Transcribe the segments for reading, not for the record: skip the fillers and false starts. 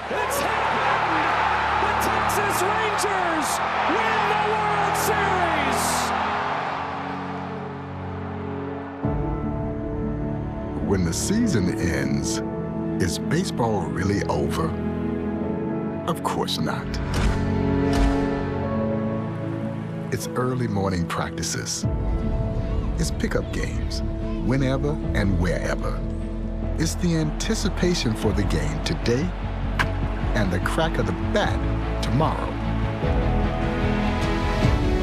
It's happened! The Texas Rangers win the World Series! When the season ends, is baseball really over? Of course not. It's early morning practices. It's pickup games, whenever and wherever. It's the anticipation for the game today and the crack of the bat tomorrow.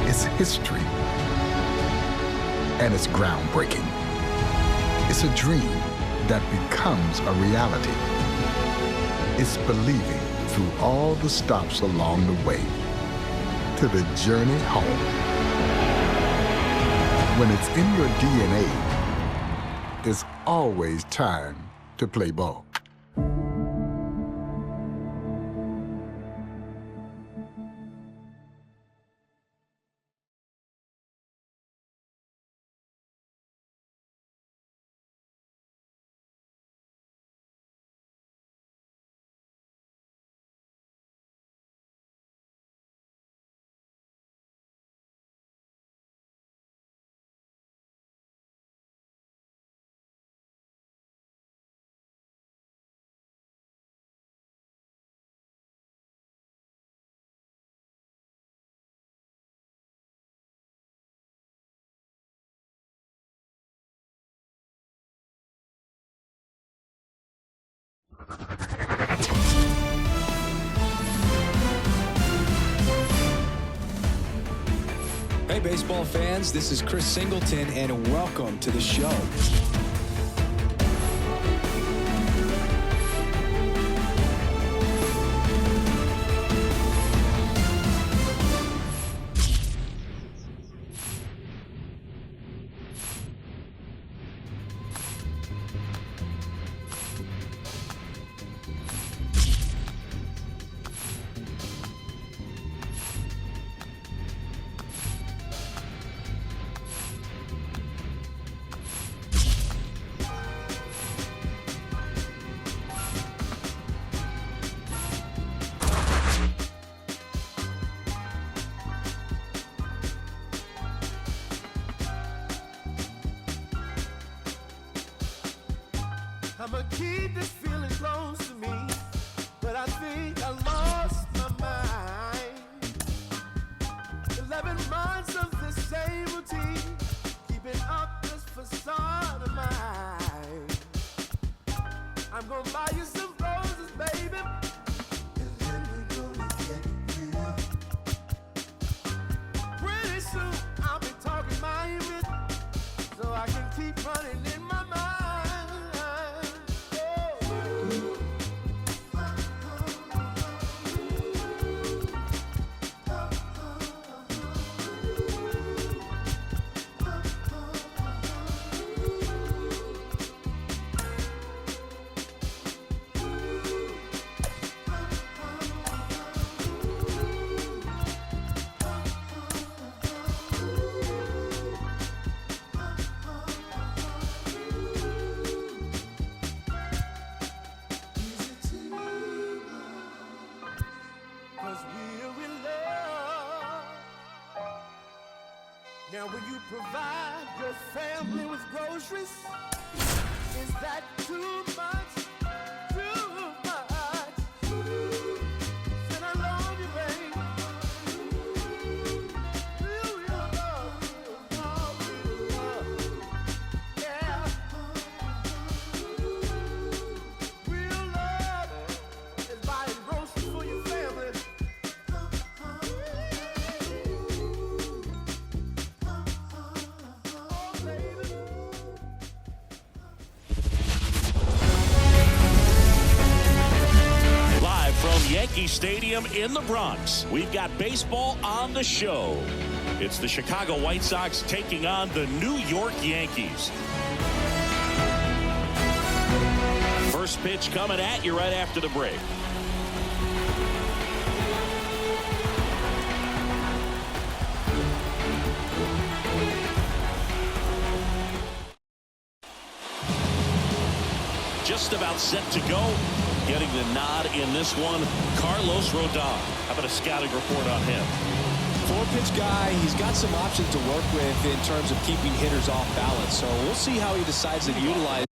It's history, and it's groundbreaking. It's a dream that becomes a reality. It's believing through all the stops along the way to the journey home. When it's in your DNA, there's always time to play ball. Hey, baseball fans, this is Chris Singleton, and welcome to the show. I'ma keep this feeling close to me, but I think I lost my mind. 11 months of the same routine, keeping up this facade of mine. I'm gonna buy you some roses, baby, and then we're gonna get real. Pretty soon I'll be talking my image, so I can keep running in my mind. Now will you provide your family with groceries? Is that too much? Too much? Said I love you, babe. Real love, real love. Yeah. Real love is buying groceries for your family. Yankee Stadium in the Bronx. We've got baseball on the show. It's the Chicago White Sox taking on the New York Yankees. First pitch coming at you right after the break. Just about set to go. Getting the nod in this one, Carlos Rodon. How about a scouting report on him? Four-pitch guy. He's got some options to work with in terms of keeping hitters off balance. So we'll see how he decides to utilize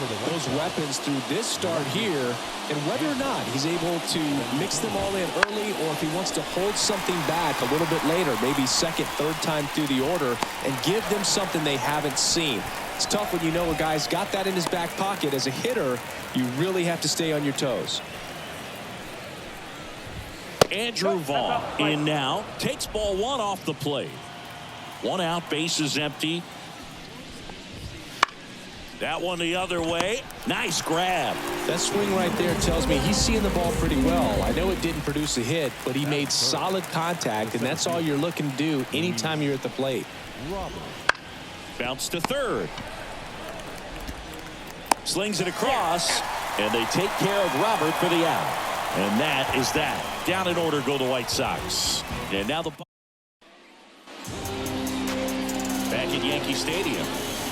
those weapons through this start here, and whether or not he's able to mix them all in early, or if he wants to hold something back a little bit later, maybe second, third time through the order, and give them something they haven't seen. It's tough when you know a guy's got that in his back pocket. As a hitter, you really have to stay on your toes. Andrew Vaughn in now, takes ball one off the plate. One out, bases empty. That one the other way. Nice grab. That swing right there tells me he's seeing the ball pretty well. I know it didn't produce a hit, but he made solid contact, and that's all you're looking to do anytime you're at the plate. Bounce to third. Slings it across, and they take care of Robert for the out. And that is that. Down in order go the White Sox. And now the back at Yankee Stadium.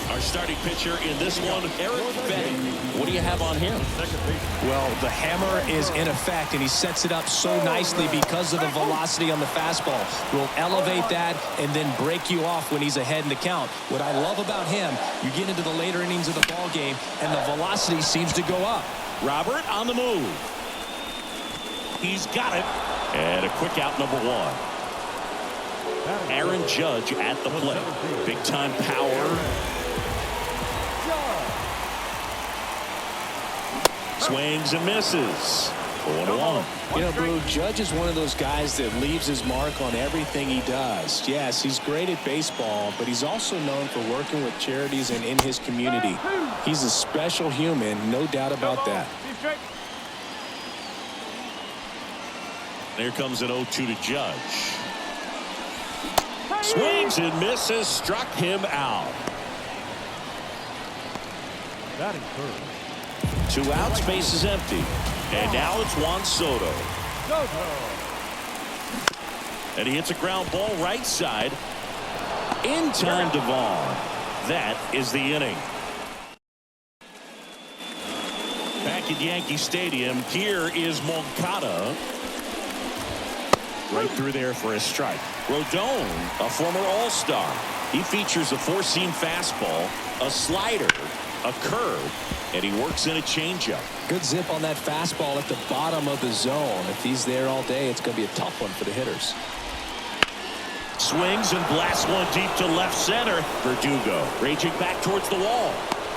Our starting pitcher in this one, Eric Betty. What do you have on him? Well, the hammer is in effect, and he sets it up so nicely because of the velocity on the fastball. Will elevate that and then break you off when he's ahead in the count. What I love about him, you get into the later innings of the ball game, and the velocity seems to go up. Robert on the move. He's got it. And a quick out, number one. Aaron Judge at the plate. Big time power. Swings and misses. 4-1. You know, Brew, Judge is one of those guys that leaves his mark on everything he does. Yes, he's great at baseball, but he's also known for working with charities and in his community. He's a special human, no doubt about that. There comes an 0-2 to Judge. Swings and misses. Struck him out. Batting third. 2 outs, base is empty. And now it's Juan Soto. And he hits a ground ball right side. In time to Vaughn. That is the inning. Back at Yankee Stadium, here is Moncada. Right through there for a strike. Rodon, a former All-Star. He features a 4-seam fastball, a slider, a curve, and he works in a changeup. Good zip on that fastball at the bottom of the zone. If he's there all day, it's going to be a tough one for the hitters. Swings and blasts one deep to left center. Verdugo raging back towards the wall.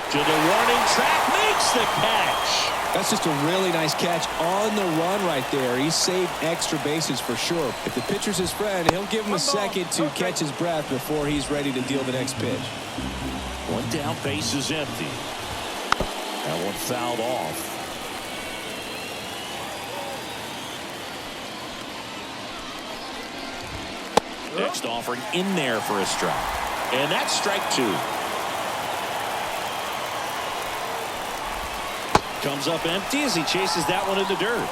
To the warning track, makes the catch. That's just a really nice catch on the run right there. He saved extra bases for sure. If the pitcher's his friend, he'll give him a second to catch his breath before he's ready to deal the next pitch. One down, base is empty. That one fouled off. Next offering in there for a strike. And that's strike 2. Comes up empty as he chases that one in the dirt.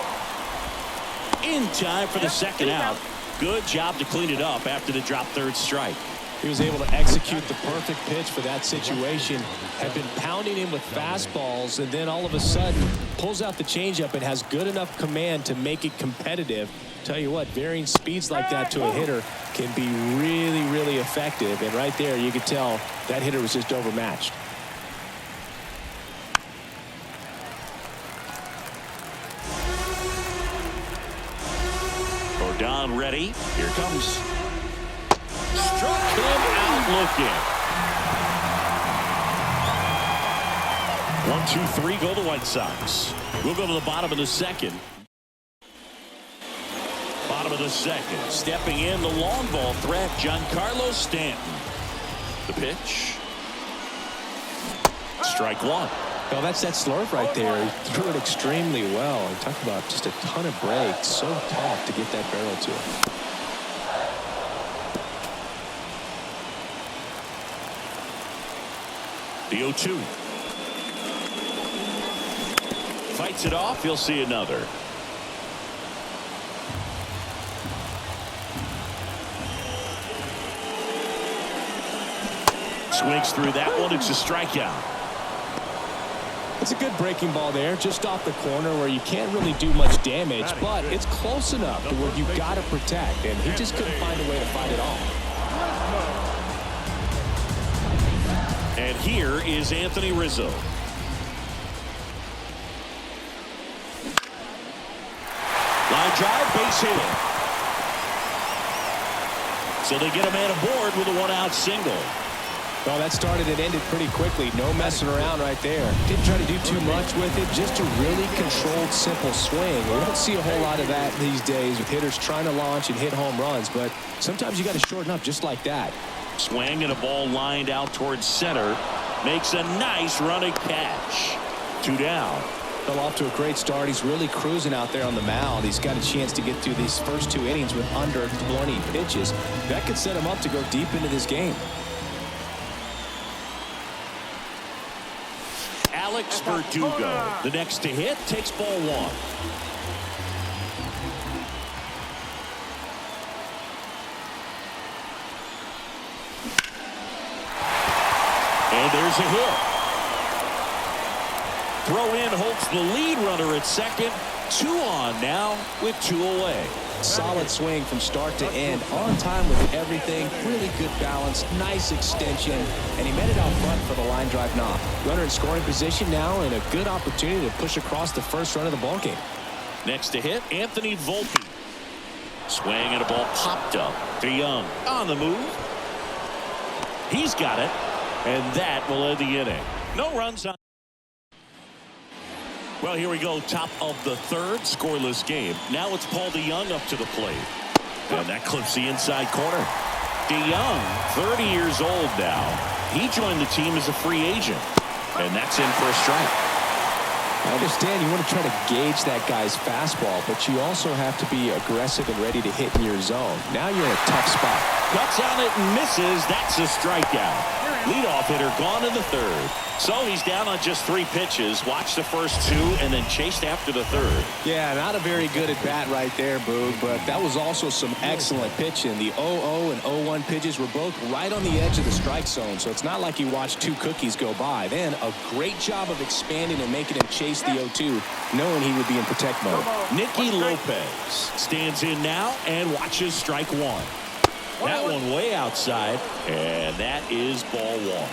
In time for the second out. Good job to clean it up after the drop third strike. He was able to execute the perfect pitch for that situation. Had been pounding him with fastballs, and then all of a sudden pulls out the changeup and has good enough command to make it competitive. Tell you what, varying speeds like that to a hitter can be really, really effective. And right there, you could tell that hitter was just overmatched. Rodon ready. Here comes. Struck him out looking. 1-2-3 go the White Sox. We'll go to the bottom of the second. Bottom of the second. Stepping in the long ball threat, Giancarlo Stanton. The pitch. Strike 1. Well, that's that slurve right there. He threw it extremely well. Talk about just a ton of breaks. So tough to get that barrel to it. The 0-2. Fights it off. He'll see another. Swings through that one. It's a strikeout. It's a good breaking ball there, just off the corner where you can't really do much damage, but it's close enough to where you got to protect, and he just couldn't find a way to fight it off. And here is Anthony Rizzo. Line drive, base hit. So they get a man aboard with a one-out single. Well, that started and ended pretty quickly. No messing around right there. Didn't try to do too much with it. Just a really controlled, simple swing. We don't see a whole lot of that these days with hitters trying to launch and hit home runs. But sometimes you got to shorten up just like that. Swing and a ball lined out towards center. Makes a nice running catch. 2 down. Fell off to a great start. He's really cruising out there on the mound. He's got a chance to get through these first 2 innings with under 20 pitches. That could set him up to go deep into this game. Alex Verdugo, the next to hit, takes ball 1. And there's a hit. Throw in holds the lead runner at second. 2 on now with 2 away. Solid swing from start to end, on time with everything, really good balance, nice extension, and he met it out front for the line drive knock. Runner in scoring position now and a good opportunity to push across the first run of the ballgame. Next to hit, Anthony Volpe. Swing and a ball popped up. DeYoung on the move. He's got it, and that will end the inning. No runs on. Well, here we go, top of the 3rd, scoreless game. Now it's Paul DeYoung up to the plate. And that clips the inside corner. DeYoung, 30 years old now. He joined the team as a free agent. And that's in for a strike. I understand you want to try to gauge that guy's fastball, but you also have to be aggressive and ready to hit in your zone. Now you're in a tough spot. Cuts on it and misses. That's a strikeout. Leadoff hitter gone in the 3rd. So he's down on just 3 pitches. Watch the first 2 and then chased after the 3rd. Yeah, not a very good at bat right there, Boog, but that was also some excellent pitching. The 0-0 and 0-1 pitches were both right on the edge of the strike zone, so it's not like you watched 2 cookies go by. Then a great job of expanding and making him chase the 0-2, knowing he would be in protect mode. Nicky Lopez stands in now and watches strike 1. That one way outside, and that is ball 1.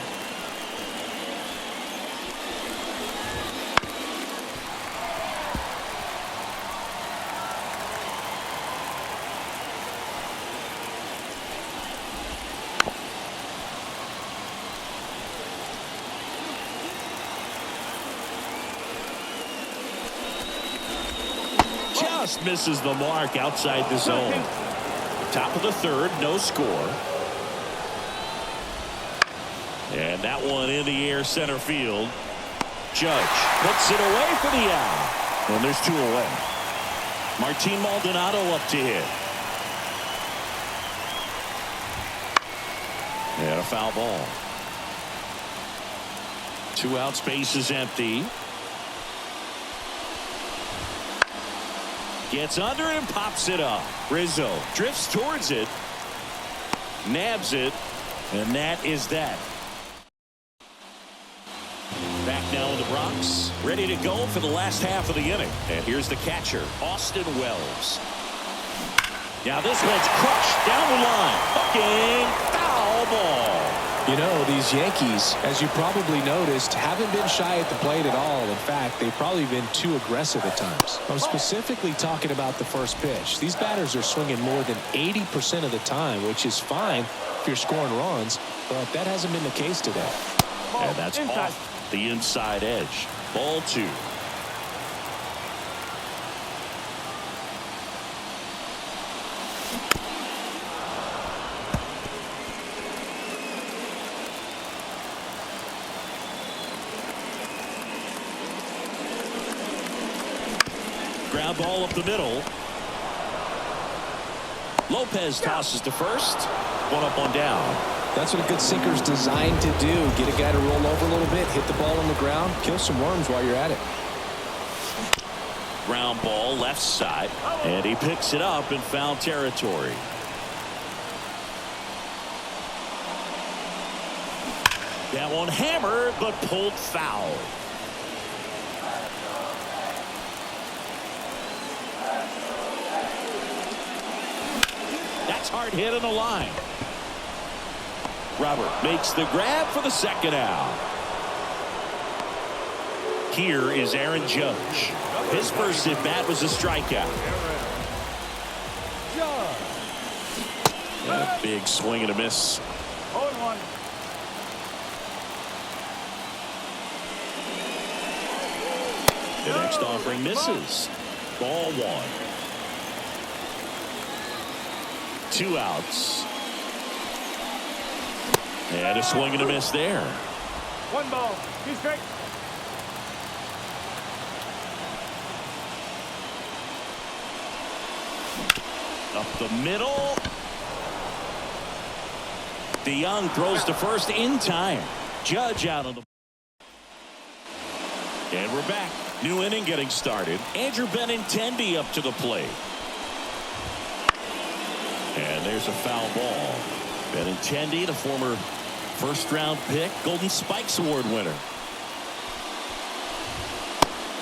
Just misses the mark outside the zone. Top of the 3rd, no score. And that one in the air center field. Judge puts it away for the out. And there's 2 away. Martin Maldonado up to hit. And a foul ball. 2 out, space is empty. Gets under it and pops it up. Rizzo drifts towards it. Nabs it. And that is that. Back now in the Bronx. Ready to go for the last half of the inning. And here's the catcher, Austin Wells. Now this one's crushed down the line. Hooking. Foul ball. You know, these Yankees, as you probably noticed, haven't been shy at the plate at all. In fact, they've probably been too aggressive at times. I'm specifically talking about the first pitch. These batters are swinging more than 80% of the time, which is fine if you're scoring runs, but that hasn't been the case today. And that's off the inside edge. Ball 2. Ground ball up the middle. Lopez tosses to first. 1 up, 1 down. That's what a good sinker is designed to do. Get a guy to roll over a little bit, hit the ball on the ground, kill some worms while you're at it. Ground ball left side, and he picks it up in foul territory. That one hammered but pulled foul. That's hard hit on the line. Robert makes the grab for the second out. Here is Aaron Judge. His first at bat was a strikeout. A big swing and a miss. 0-1. The next offering misses. Ball 1. 2 outs. And a swing and a miss there. 1 ball. 2 strikes. Up the middle. DeYoung throws to first in time. Judge out on the. And we're back. New inning getting started. Andrew Benintendi up to the plate. And there's a foul ball. Benintendi, the former first-round pick, Golden Spikes Award winner.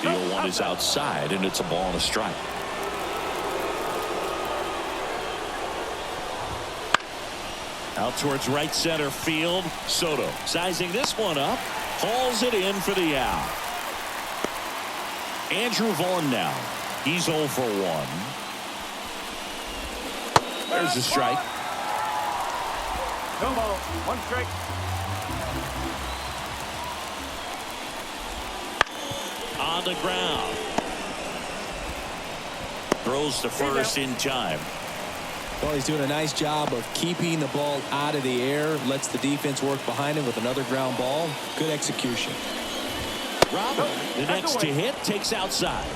Deal 1 is outside, and it's a ball and a strike. Out towards right center field. Soto sizing this one up. Hauls it in for the out. Andrew Vaughn now. He's 0 for 1. There's a strike. 2 balls. 1 strike. On the ground. Throws to first in time. Well, he's doing a nice job of keeping the ball out of the air. Lets the defense work behind him with another ground ball. Good execution. Robert, the next to hit, takes outside.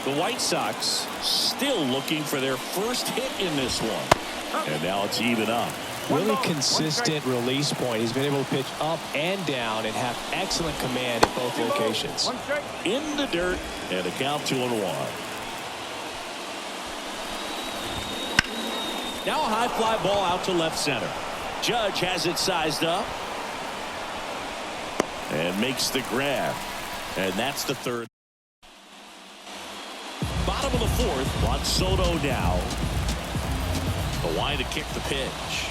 The White Sox still looking for their first hit in this one. And now it's even up. Really consistent release point. He's been able to pitch up and down and have excellent command at both locations. 1 strike. In the dirt, and a count 2-1. Now a high fly ball out to left center. Judge has it sized up. And makes the grab. And that's the third. Bottom of the 4th. Juan Soto now. The line to kick the pitch.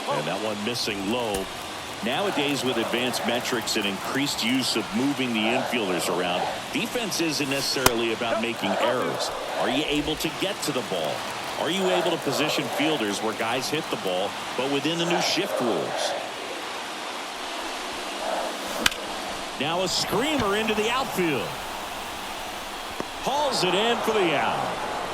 And that one missing low. Nowadays, with advanced metrics and increased use of moving the infielders around, defense isn't necessarily about making errors. Are you able to get to the ball? Are you able to position fielders where guys hit the ball, but within the new shift rules? Now a screamer into the outfield. Hauls it in for the out.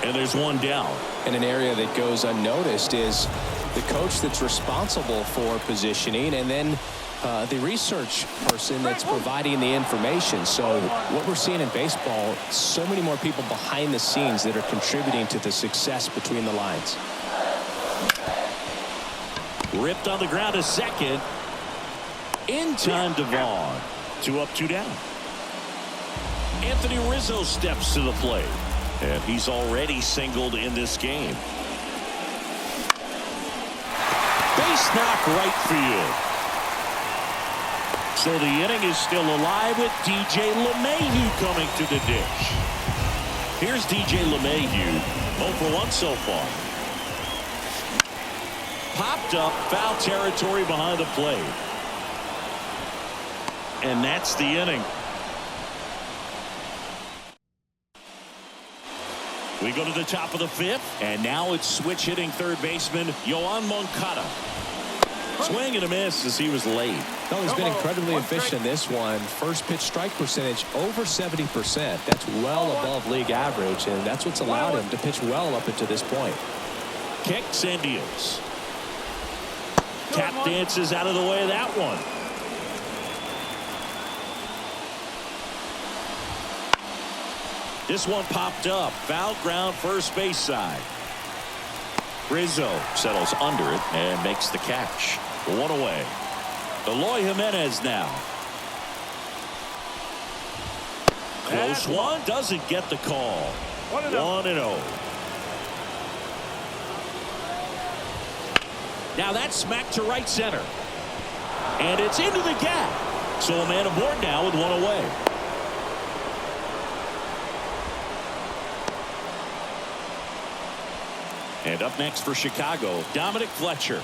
And there's one down. And an area that goes unnoticed is the coach that's responsible for positioning, and then the research person that's providing the information. So what we're seeing in baseball, so many more people behind the scenes that are contributing to the success between the lines. Ripped on the ground to second. In time to Vaughn. 2 up, 2 down. Anthony Rizzo steps to the plate. And he's already singled in this game. Base knock right field. So the inning is still alive with DJ LeMahieu coming to the dish. Here's DJ LeMahieu. 0 for 1 so far. Popped up, foul territory behind the plate. And that's the inning. We go to the top of the 5th, and now it's switch hitting third baseman Yoan Moncada. Swing and a miss as he was late. No, he's been incredibly efficient in this one. First pitch strike percentage over 70%. That's well above league average, and that's what's allowed him to pitch well up until this point. Kicks and deals. Tap dances out of the way of that one. This one popped up. Foul ground first base side. Rizzo settles under it and makes the catch. 1 away. Eloy Jimenez now. Close one. Doesn't get the call. 1-0. Now that's smacked to right center. And it's into the gap. So a man aboard now with 1 away. And up next for Chicago, Dominic Fletcher.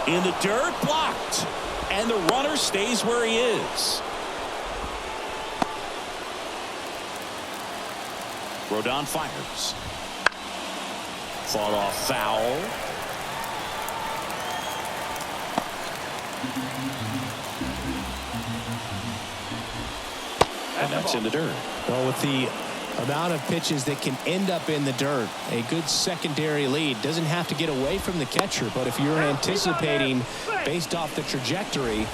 In the dirt, blocked. And the runner stays where he is. Rodon fires. Fought off foul. And that's in the dirt. Well, with the amount of pitches that can end up in the dirt, a good secondary lead doesn't have to get away from the catcher, but if you're anticipating based off the trajectory,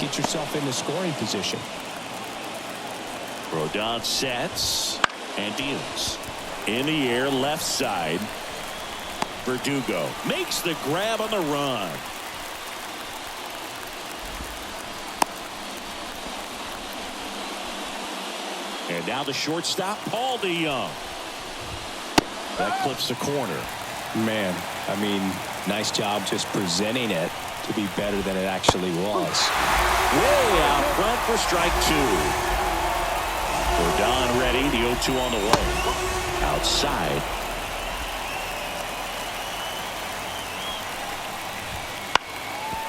get yourself into scoring position. Rodon sets and deals. In the air, left side. Verdugo makes the grab on the run. And now the shortstop, Paul DeYoung. That clips the corner. Man, I mean, nice job just presenting it to be better than it actually was. Way out front for strike two. Rodon ready, the 0-2 on the way. Outside.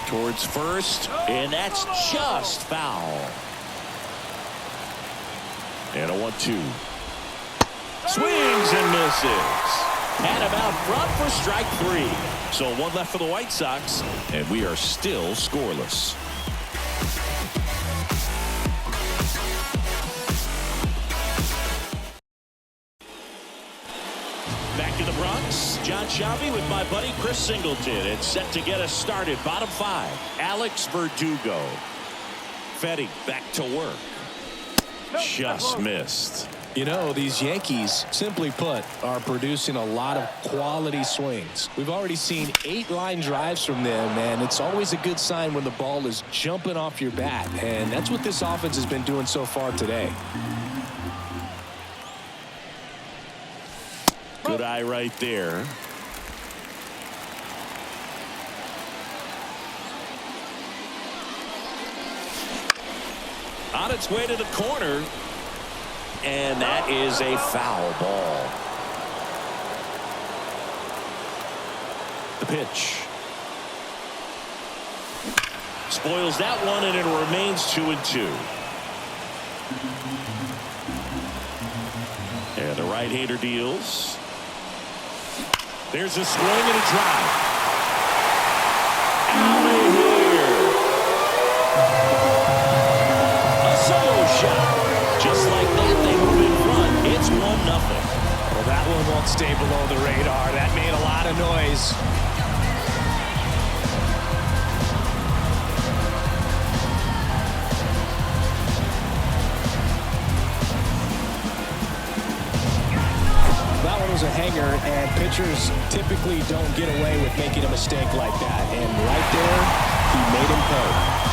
Towards first, and that's just foul. And a 1-2. Swings and misses. And about front for strike three. So one left for the White Sox, and we are still scoreless. Back to the Bronx. John Shabby with my buddy Chris Singleton. It's set to get us started. Bottom five. Alex Verdugo. Fetty back to work. Just missed. You know, these Yankees, simply put, are producing a lot of quality swings. We've already seen 8 line drives from them, and it's always a good sign when the ball is jumping off your bat, and that's what this offense has been doing so far today. Good eye right there. On its way to the corner. And that is a foul ball. The pitch. Spoils that one, and it remains 2-2. And the right-hander deals. There's a swing and a drive. Out of here. A solo shot. Just like that, they move in front. It's 1-0. Well, that one won't stay below the radar. That made a lot of noise. That one was a hanger, and pitchers typically don't get away with making a mistake like that. And right there, he made him pay.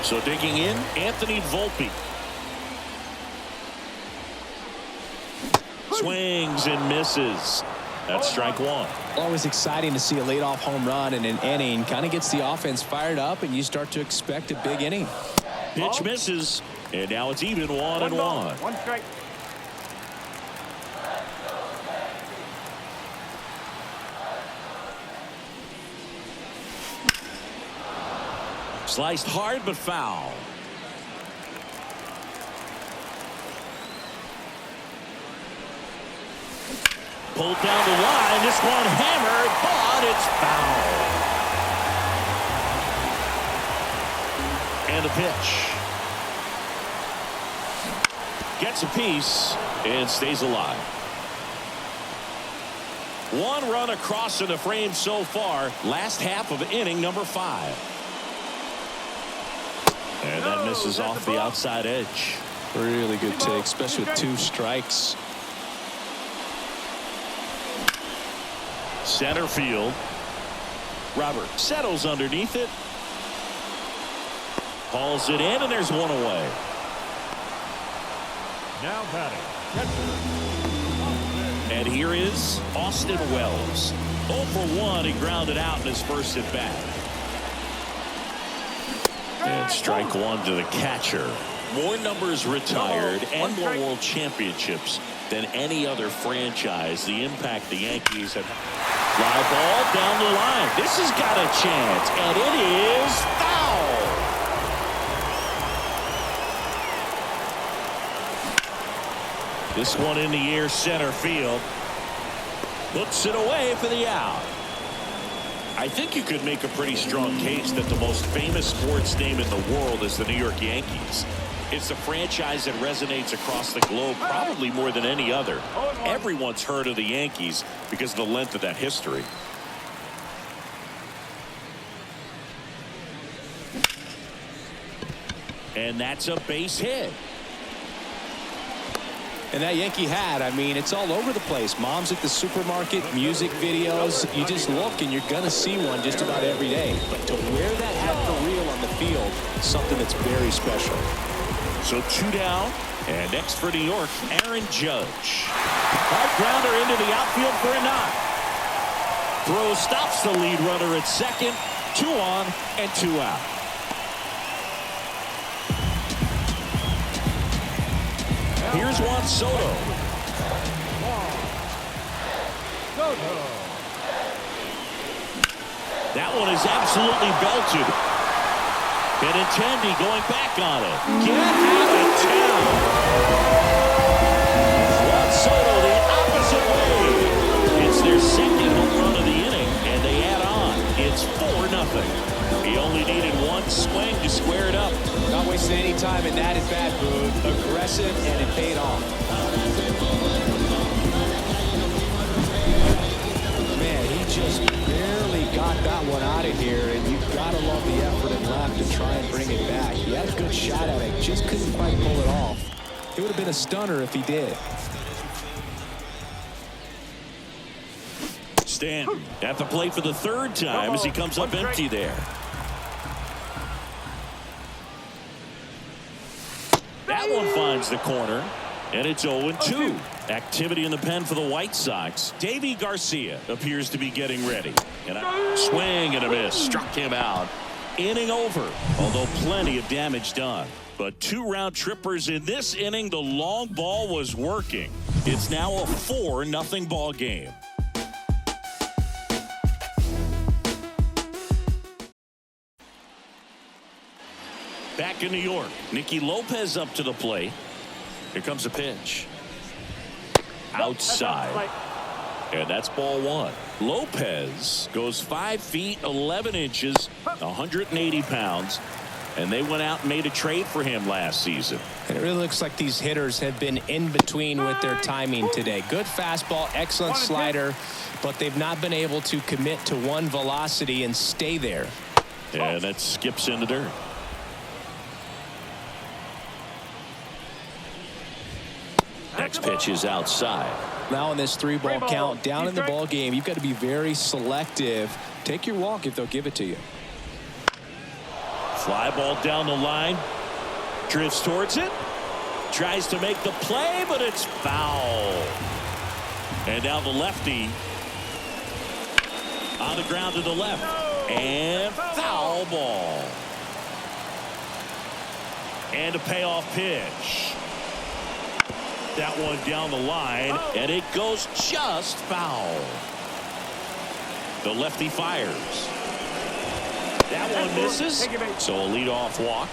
So digging in, Anthony Volpe. Swings and misses. That's strike one. Always exciting to see a leadoff home run in an inning. Kind of gets the offense fired up, and you start to expect a big inning. Pitch misses, and now it's even 1-1. One strike. Sliced hard but foul. Pulled down the line. This one hammered, but it's foul. And the pitch. Gets a piece and stays alive. 1 run across in the frame so far. Last half of inning number 5. And that misses off the outside edge. Really good take, especially with 2 strikes. Center field. Robert settles underneath it. Hauls it in, and there's 1 away. Now batting. And here is Austin Wells. 0 for 1. He grounded out in his first at bat. And strike 1 to the catcher. More numbers retired and more world championships than any other franchise. The impact the Yankees have. Fly ball down the line. This has got a chance, and it is foul. This one in the air, center field. Hooks it away for the out. I think you could make a pretty strong case that the most famous sports name in the world is the New York Yankees. It's a franchise that resonates across the globe probably more than any other. Everyone's heard of the Yankees because of the length of that history. And that's a base hit. And that Yankee hat, I mean, it's all over the place. Moms at the supermarket, music videos. You just look and you're going to see one just about every day. But to wear that hat for real on the field is something that's very special. So 2 down. And next for New York, Aaron Judge. Hard grounder into the outfield for a knock. Throw stops the lead runner at second. 2 on and 2 out. Here's Juan Soto. That one is absolutely belted. Benintendi going back on it. Get out of town. Juan Soto the opposite way. It's their second home run of the inning, and they add on. It's 4-0. He only needed one swing to square it up. Not wasting any time in that at-bat, Boone. Aggressive, and it paid off. Man, he just barely got that one out of here, and you've got to love the effort and left to try and bring it back. He had a good shot at it, just couldn't quite pull it off. It would have been a stunner if he did. Stanton at the plate for the 3rd time as he comes up empty there. That one finds the corner, and it's 0-2. Activity in the pen for the White Sox. Davy Garcia appears to be getting ready. And a swing and a miss. Struck him out. Inning over, although plenty of damage done. But 2 round trippers in this inning. The long ball was working. It's now a 4-0 ball game. Back in New York, Nicky Lopez up to the plate. Here comes a pitch. Outside. And that's ball 1. Lopez goes 5 feet 11 inches, 180 pounds. And they went out and made a trade for him last season. And it really looks like these hitters have been in between with their timing today. Good fastball, excellent slider, but they've not been able to commit to one velocity and stay there. And that skips into dirt. Next pitch is outside. Now in this 3-ball count, down in the ball game, you've got to be very selective. Take your walk if they'll give it to you. Fly ball down the line. Drifts towards it. Tries to make the play, but it's foul. And now the lefty on the ground to the left. And foul ball. And a payoff pitch. That one down the line, and it goes just foul. The lefty fires. That one misses. So a leadoff walk.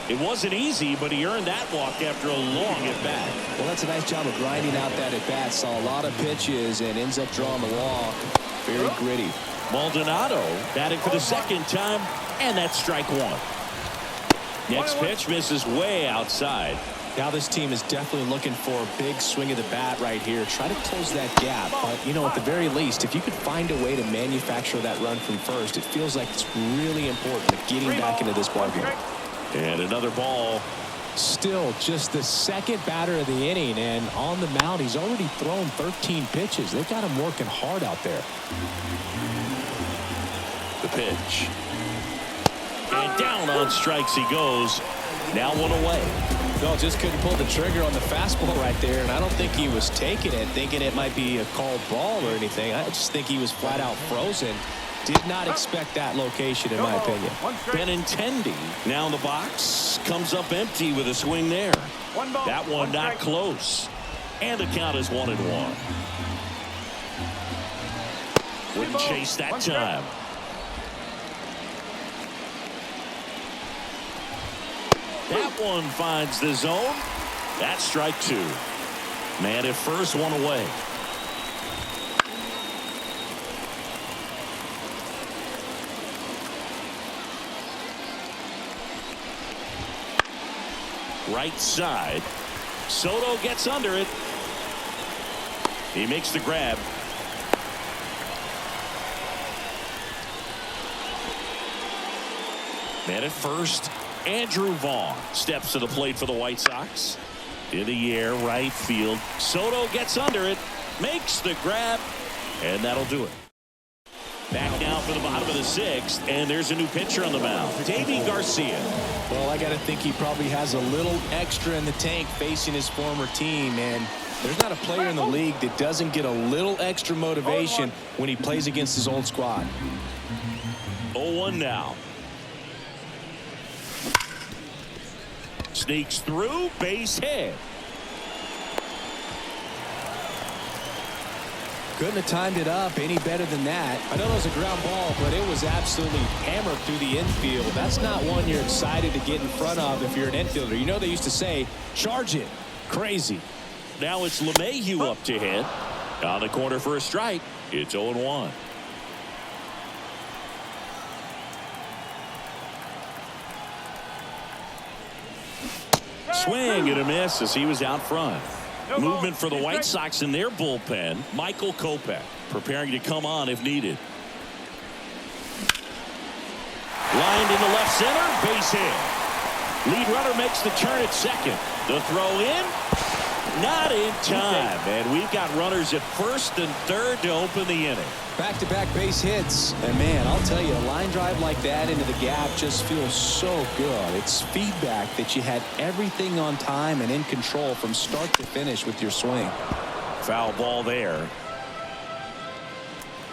It wasn't easy, but he earned that walk after a long at-bat. Well, that's a nice job of grinding out that at-bat. Saw a lot of pitches and ends up drawing the walk. Very gritty. Maldonado batting for the 2nd time, and that's strike 1. Next pitch misses way outside. Now this team is definitely looking for a big swing of the bat right here. Try to close that gap. But, you know, at the very least, if you could find a way to manufacture that run from first, it feels like it's really important getting back into this ballgame. And another ball. Still just the 2nd batter of the inning, and on the mound, he's already thrown 13 pitches. They've got him working hard out there. The pitch. And down on strikes he goes. Now 1 away. No, just couldn't pull the trigger on the fastball right there, and I don't think he was taking it, thinking it might be a called ball or anything. I just think he was flat out frozen. Did not expect that location, in my opinion. Benintendi now in the box. Comes up empty with a swing there. That one not close. And the count is 1-1. Wouldn't chase that time. That one finds the zone. That's strike 2. Man at first, one away. Right side. Soto gets under it. He makes the grab. Man at first. Andrew Vaughn steps to the plate for the White Sox. In the air, right field. Soto gets under it. Makes the grab. And that'll do it. Back now for the bottom of the sixth, and there's a new pitcher on the mound, Davey Garcia. Well, I got to think he probably has a little extra in the tank facing his former team, and there's not a player in the league that doesn't get a little extra motivation when he plays against his old squad. 0-1 now. Sneaks through, base hit. Couldn't have timed it up any better than that. I know it was a ground ball, but it was absolutely hammered through the infield. That's not one you're excited to get in front of if you're an infielder. You know they used to say, charge it. Crazy. Now it's LeMahieu up to hit. On the corner for a strike. It's 0-1. Swing and a miss as he was out front. Movement for the White Sox in their bullpen. Michael Kopech preparing to come on if needed. Lined in the left center, base hit. Lead runner makes the turn at second. The throw in, not in time. And we've got runners at first and third to open the inning. Back-to-back base hits. And, man, I'll tell you, a line drive like that into the gap just feels so good. It's feedback that you had everything on time and in control from start to finish with your swing. Foul ball there.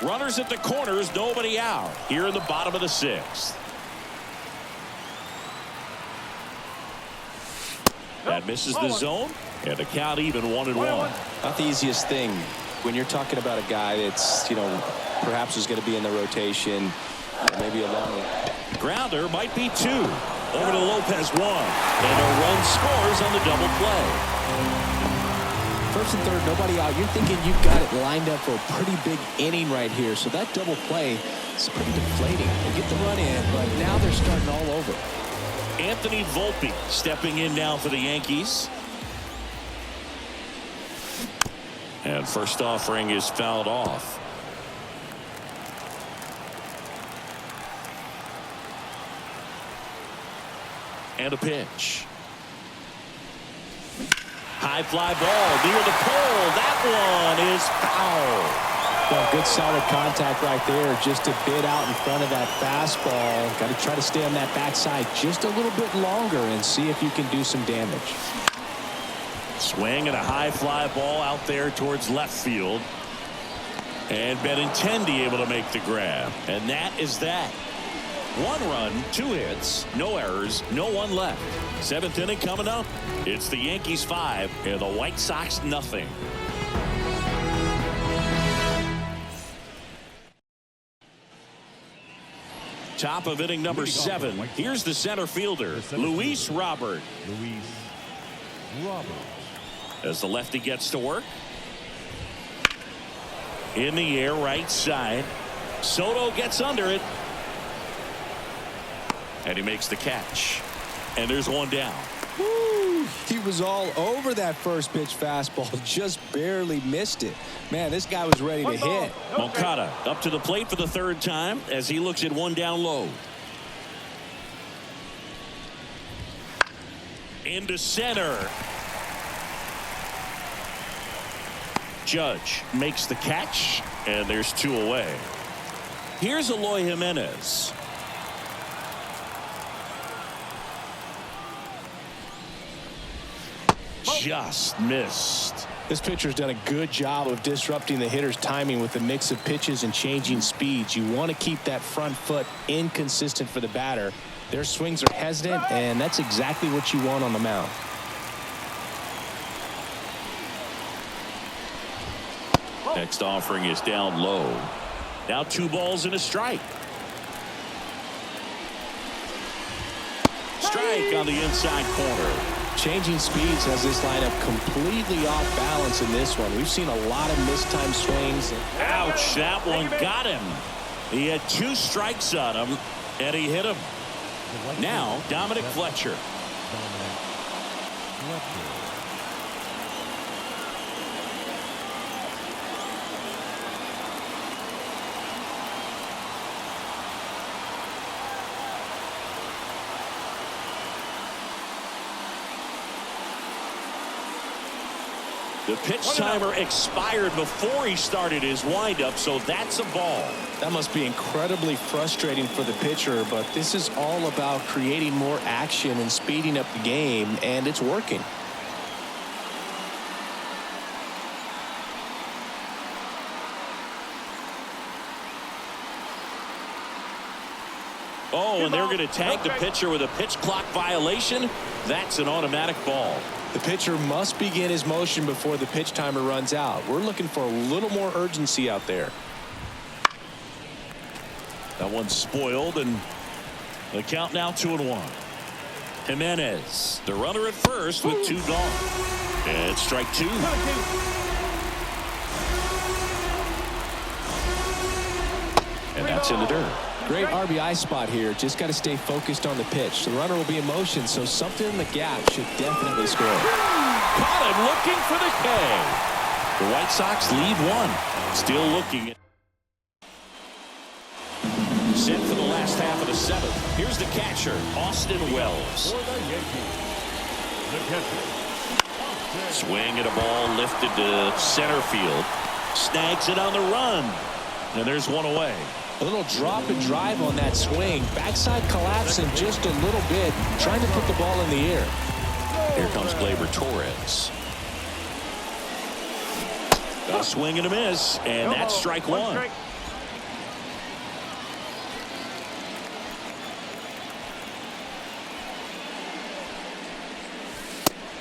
Runners at the corners, nobody out. Here in the bottom of the sixth. That misses the zone, and the count even 1-1. Not the easiest thing when you're talking about a guy that's, perhaps is going to be in the rotation, maybe a long grounder might be two. Over to Lopez, one. And a run scores on the double play. First and third, nobody out. You're thinking you've got it lined up for a pretty big inning right here. So that double play is pretty deflating. They get the run in, but now they're starting all over. Anthony Volpe stepping in now for the Yankees. And first offering is fouled off. And a pitch. High fly ball near the pole. That one is foul. Well, good solid contact right there, just a bit out in front of that fastball. Got to try to stay on that backside just a little bit longer and see if you can do some damage. Swing and a high fly ball out there towards left field. And Benintendi able to make the grab. And that is that. 1 run, 2 hits, no errors, no one left. 7th inning coming up. It's the Yankees 5 and the White Sox nothing. Top of inning number 7. Here's the center fielder, Luis Robert. As the lefty gets to work. In the air, right side. Soto gets under it. And he makes the catch. And there's one down. Woo! He was all over that first pitch fastball. Just barely missed it. Man, this guy was ready to hit. Moncada up to the plate for the 3rd time as he looks at one down low. Into center. Judge makes the catch, and there's 2 away. Here's Eloy Jimenez. Just missed. This pitcher's done a good job of disrupting the hitter's timing with a mix of pitches and changing speeds. You want to keep that front foot inconsistent for the batter. Their swings are hesitant, and that's exactly what you want on the mound. Next offering is down low. Now 2 balls and a strike. Strike on the inside corner. Changing speeds has this lineup completely off balance in this one. We've seen a lot of mistimed swings. Ouch, that one got him. He had 2 strikes on him, and he hit him. Now, Dominic Fletcher. The pitch timer expired before he started his windup, so that's a ball. That must be incredibly frustrating for the pitcher, but this is all about creating more action and speeding up the game, and it's working. Oh, and they're going to tag the pitcher with a pitch clock violation. That's an automatic ball. The pitcher must begin his motion before the pitch timer runs out. We're looking for a little more urgency out there. That one's spoiled, and the count now 2-1. Jimenez, the runner at first with 2 gone. And strike 2. And that's in the dirt. Great RBI spot here. Just got to stay focused on the pitch. The runner will be in motion, so something in the gap should definitely score. Caught him looking for the K. The White Sox lead 1. Still looking. Set for the last half of the 7th. Here's the catcher, Austin Wells. Swing at a ball lifted to center field. Snags it on the run. And there's one away. A little drop and drive on that swing. Backside collapsing just a little bit, trying to put the ball in the air. Here comes Gleyber Torres. A swing and a miss, and that's strike 1.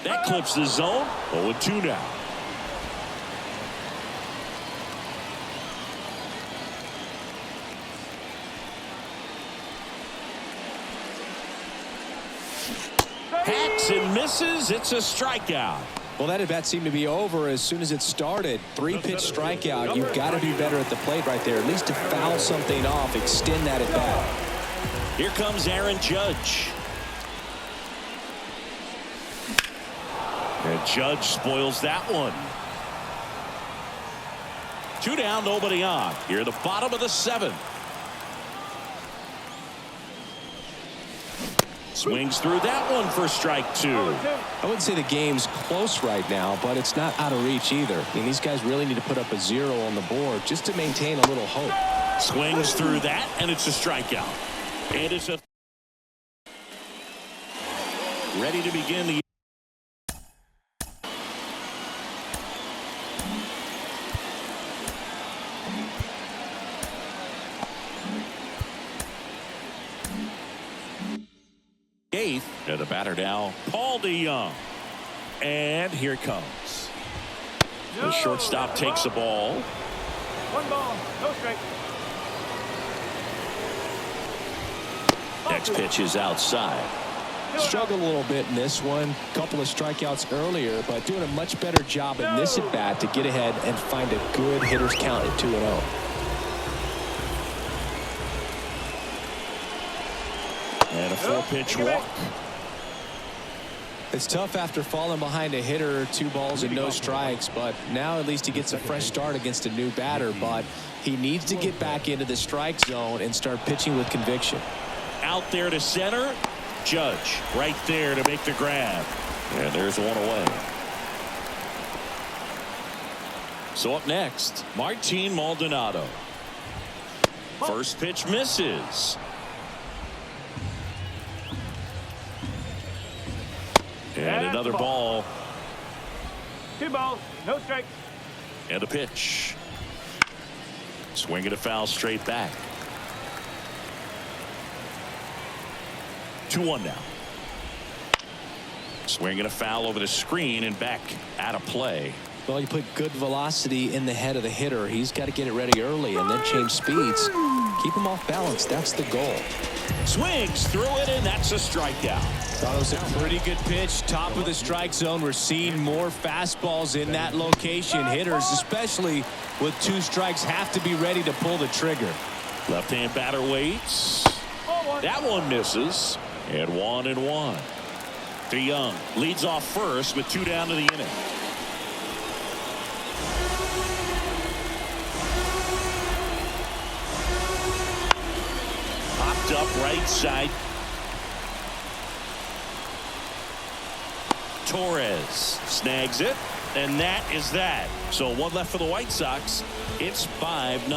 That clips the zone. 0-2 now. Hacks and misses. It's a strikeout. Well, that at bat seemed to be over as soon as it started. 3-pitch strikeout. You've got to be better at the plate right there. At least to foul something off, extend that at bat. Here comes Aaron Judge. And Judge spoils that one. 2 down, nobody on. Here at the bottom of the 7th. Swings through that one for strike 2. I wouldn't say the game's close right now, but it's not out of reach either. I mean, these guys really need to put up a 0 on the board just to maintain a little hope. Swings through that, and it's a strikeout. And it's a ready to begin the eighth. And the batter now, Paul DeYoung. And here it comes. The shortstop takes the ball. 1 ball, no strike. Next pitch is outside. Struggled a little bit in this one. Couple of strikeouts earlier, but doing a much better job in this at bat to get ahead and find a good hitter's count at 2-0. And a 4-pitch walk. It's tough after falling behind a hitter, 2 balls and no strikes, but now at least he gets a fresh start against a new batter, but he needs to get back into the strike zone and start pitching with conviction. Out there to center. Judge right there to make the grab. And there's one away. So up next, Martin Maldonado. First pitch misses. And another ball. 2 balls, no strikes. And a pitch. Swing and a foul straight back. 2-1 now. Swing and a foul over the screen and back out of play. Well, you put good velocity in the head of the hitter. He's got to get it ready early and then change speeds. Keep him off balance. That's the goal. Swings through it, and that's a strikeout. Thought it was a pretty good pitch. Top of the strike zone. We're seeing more fastballs in that location. Hitters, especially with 2 strikes, have to be ready to pull the trigger. Left-hand batter waits. That one misses. And 1-1. DeYoung leads off first with 2 down to the inning. Popped up right side. Torres snags it, and that is that. So 1 left for the White Sox. It's 5-0.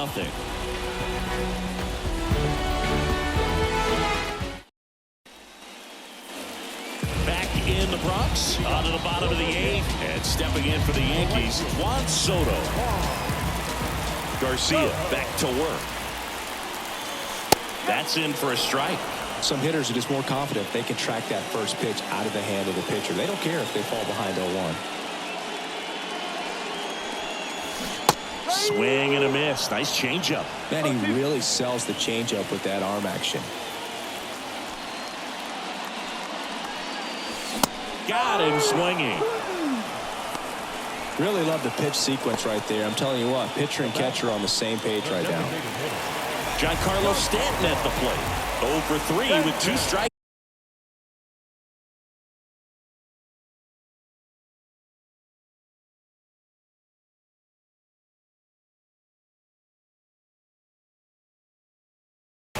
Back in the Bronx, onto the bottom of the 8th, and stepping in for the Yankees, Juan Soto. Garcia back to work. That's in for a strike. Some hitters are just more confident they can track that first pitch out of the hand of the pitcher. They don't care if they fall behind 0-1. Swing and a miss. Nice changeup. Man, he really sells the changeup with that arm action. Got him swinging. Really love the pitch sequence right there. I'm telling you what, pitcher and catcher are on the same page right now. Giancarlo Stanton at the plate. 0 for 3 with 2 strikes.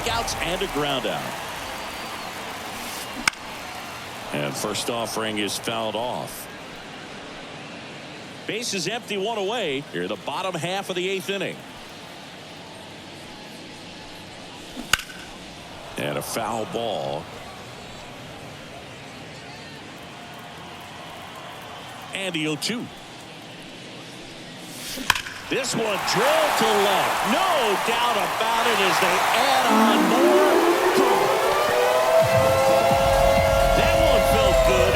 Outs and a ground out. And first offering is fouled off. Base is empty, 1 away. Here in the bottom half of the 8th inning. And a foul ball. And the 0-2. This one drilled to left. No doubt about it as they add on more. That one felt good.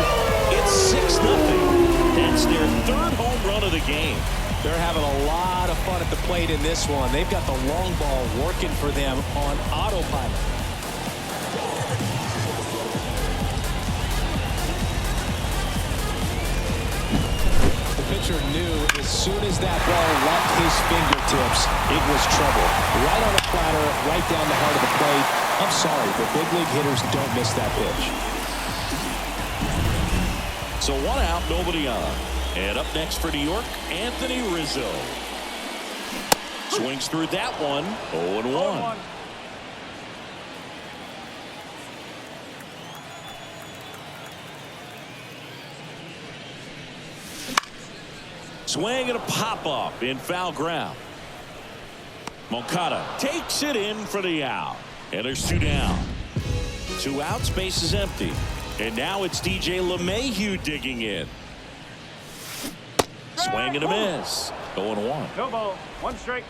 It's 6-0. That's their 3rd home run of the game. They're having a lot of fun at the plate in this one. They've got the long ball working for them on autopilot. Pitcher knew as soon as that ball left his fingertips, it was trouble. Right on the platter, right down the heart of the plate. I'm sorry, but big league hitters don't miss that pitch. So 1 out, nobody on. And up next for New York, Anthony Rizzo. Swings through that one. 0-1. Swing and a pop-up in foul ground. Moncada takes it in for the out. And there's 2 down. 2 outs, base is empty. And now it's DJ LeMahieu digging in. Swing and a miss. 0-1. No ball. 1 strike.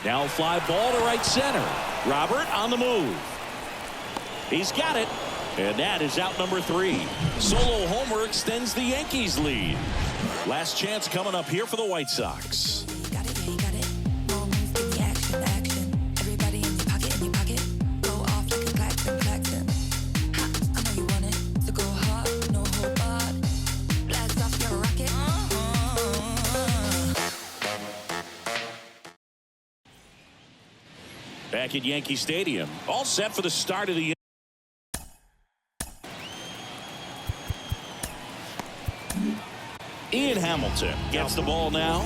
Now fly ball to right center. Robert on the move. He's got it. And that is out number 3. Solo homer extends the Yankees lead. Last chance coming up here for the White Sox. Got it, yeah, you got it. More moves, give me action, action. Everybody in your pocket. Go off like a klaxon. Ha, I know you want it. So go hard, no hold barred. Blast off your rocket. Back at Yankee Stadium. All set for the start of the Ian Hamilton gets the ball now.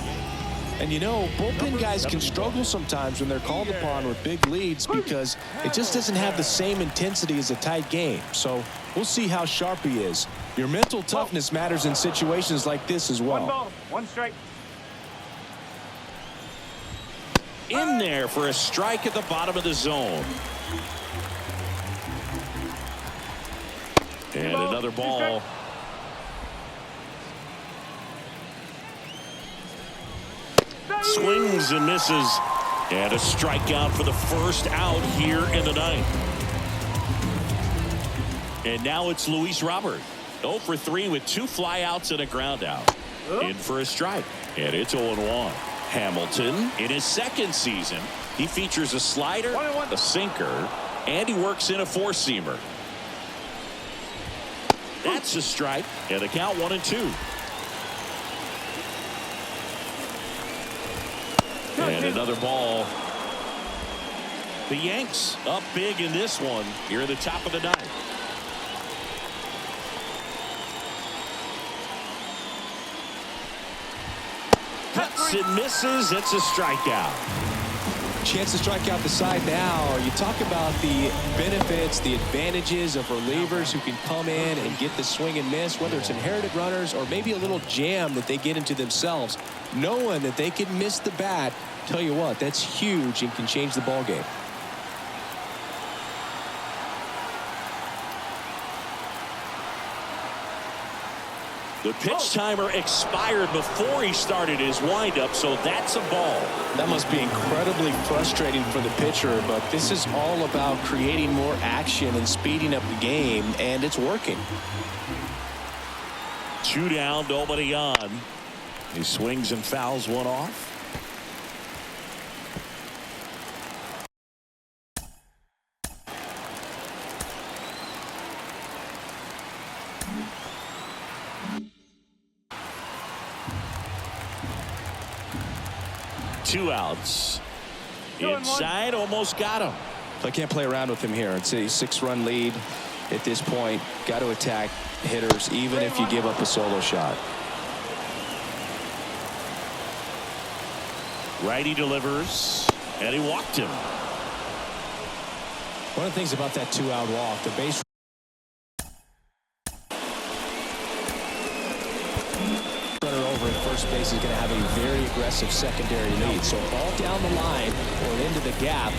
And you know, bullpen guys can struggle sometimes when they're called upon with big leads because it just doesn't have the same intensity as a tight game. So we'll see how sharp he is. Your mental toughness matters in situations like this as 1 well. ball. 1 strike. In there for a strike at the bottom of the zone. And another ball. Swings and misses. And a strikeout for the first out here in the 9th. And now it's Luis Robert. 0 for 3 with 2 flyouts and a ground out. In for a strike. And it's 0-1. Hamilton in his second season. He features a slider, a sinker, and he works in a four-seamer. That's a strike. And the count 1-2. And another ball. The Yanks up big in this one here at the top of the ninth. Cuts and misses. It's a strikeout. Chance to strike out the side now. You talk about the benefits, the advantages of relievers who can come in and get the swing and miss, whether it's inherited runners or maybe a little jam that they get into themselves. Knowing that they can miss the bat, tell you what, that's huge and can change the ball game. The pitch timer expired before he started his windup, so that's a ball. That must be incredibly frustrating for the pitcher, but this is all about creating more action and speeding up the game, and it's working. 2 down, nobody on. He swings and fouls one off. Two outs. Inside, almost got him. I can't play around with him here. It's a 6-run lead at this point. Got to attack hitters even if you give up a solo shot. Righty delivers, and he walked him. One of the things about that 2-out walk, the base runner over at first base is going to have a very aggressive secondary lead. So ball down the line or into the gap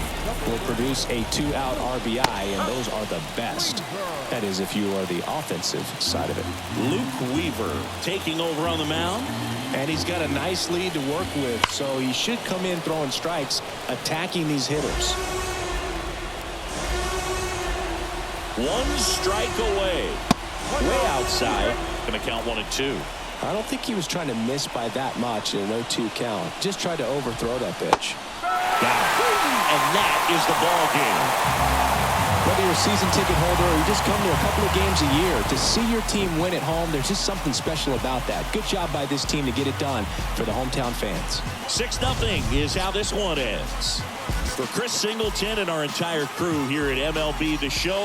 will produce a 2-out RBI, and those are the best. That is if you are the offensive side of it. Luke Weaver taking over on the mound. And he's got a nice lead to work with, so he should come in throwing strikes, attacking these hitters. 1 strike away. Way outside. Going to count 1-2. I don't think he was trying to miss by that much in a 0-2 count. Just tried to overthrow that pitch. And that is the ball game. Whether you're a season ticket holder or you just come to a couple of games a year, to see your team win at home, there's just something special about that. Good job by this team to get it done for the hometown fans. 6-0 is how this one ends. For Chris Singleton and our entire crew here at MLB The Show.